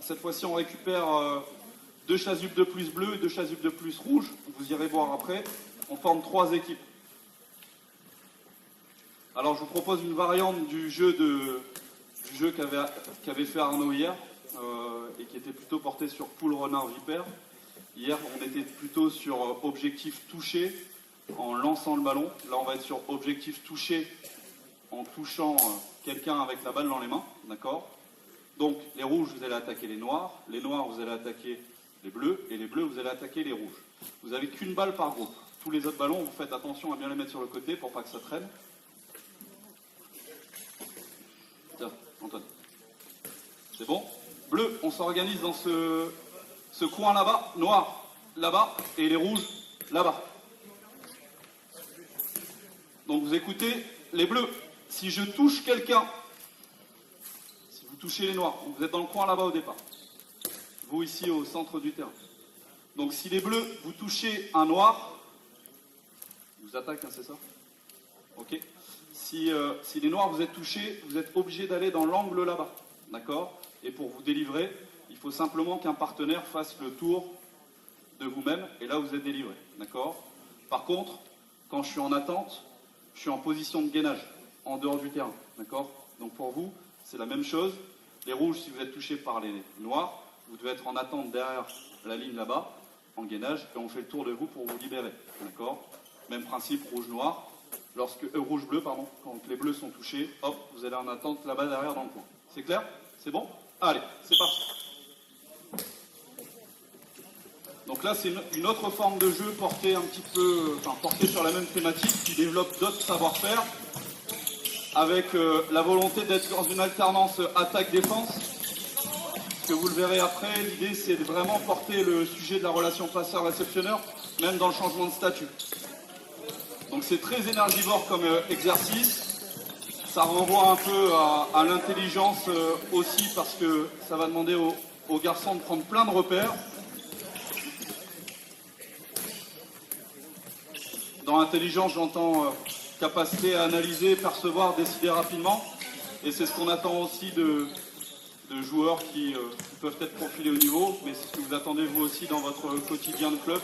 Cette fois-ci, on récupère 2 chasubes de plus bleu et 2 chasubes de plus rouge. Vous irez voir après. On forme 3 équipes. Alors, je vous propose une variante du jeu qu'avait fait Arnaud hier et qui était plutôt porté sur poule, renard, vipère. Hier, on était plutôt sur objectif touché en lançant le ballon. Là, on va être sur objectif touché en touchant quelqu'un avec la balle dans les mains. D'accord ? Donc, les rouges, vous allez attaquer les noirs. Les noirs, vous allez attaquer les bleus. Et les bleus, vous allez attaquer les rouges. Vous n'avez qu'une balle par groupe. Tous les autres ballons, vous faites attention à bien les mettre sur le côté pour pas que ça traîne. Tiens, Antoine. C'est bon ? Bleu, on s'organise dans ce coin là-bas. Noir, là-bas. Et les rouges, là-bas. Donc, vous écoutez, les bleus. Si je touche quelqu'un, si vous touchez les noirs, vous êtes dans le coin là-bas au départ. Vous ici au centre du terrain. Donc si les bleus, vous touchez un noir, ils vous attaquent, hein, c'est ça ? Ok. Si les noirs vous êtes touchés, vous êtes obligé d'aller dans l'angle là-bas. D'accord ? Et pour vous délivrer, il faut simplement qu'un partenaire fasse le tour de vous-même, et là vous êtes délivré. D'accord ? Par contre, quand je suis en attente, je suis en position de gainage, en dehors du terrain. D'accord ? Donc pour vous, c'est la même chose. Les rouges, si vous êtes touchés par les noirs, vous devez être en attente derrière la ligne là-bas, en gainage, et on fait le tour de vous pour vous libérer. D'accord ? Même principe, rouge-noir. Rouge-bleu, pardon. Quand les bleus sont touchés, hop, vous allez en attente là-bas derrière dans le coin. C'est clair ? C'est bon ? Allez, c'est parti. Donc là, c'est une autre forme de jeu portée portée sur la même thématique, qui développe d'autres savoir-faire, avec la volonté d'être dans une alternance attaque-défense. Que vous le verrez après, l'idée c'est de vraiment porter le sujet de la relation passeur-réceptionneur, même dans le changement de statut. Donc c'est très énergivore comme exercice. Ça renvoie un peu à l'intelligence aussi, parce que ça va demander aux garçons de prendre plein de repères. Dans l'intelligence, j'entends capacité à analyser, percevoir, décider rapidement. Et c'est ce qu'on attend aussi de joueurs qui peuvent être profilés au niveau, mais c'est ce que vous attendez vous aussi dans votre quotidien de club.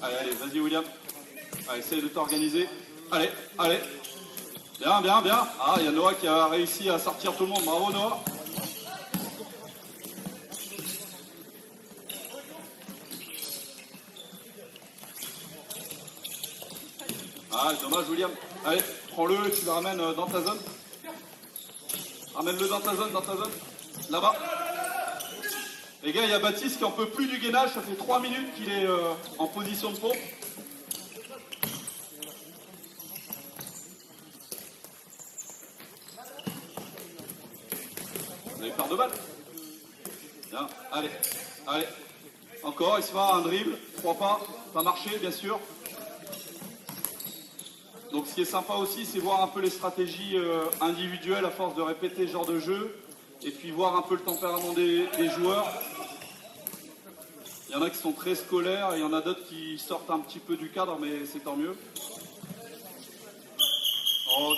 Allez, vas-y William. Allez, essaye de t'organiser. Allez. Bien. Ah, il y a Noah qui a réussi à sortir tout le monde. Bravo Noah. Ah, dommage William. Allez, prends-le et tu le ramènes dans ta zone. Ramène-le dans ta zone. Là-bas. Les gars, il y a Baptiste qui en peut plus du gainage. Ça fait 3 minutes qu'il est en position de pompe. Vous allez faire 2 balles. Bien, allez. Encore, il se fera un dribble. 3 pas. Pas marché, bien sûr. Donc ce qui est sympa aussi, c'est voir un peu les stratégies individuelles à force de répéter ce genre de jeu, et puis voir un peu le tempérament des joueurs. Il y en a qui sont très scolaires, et il y en a d'autres qui sortent un petit peu du cadre, mais c'est tant mieux. Oh,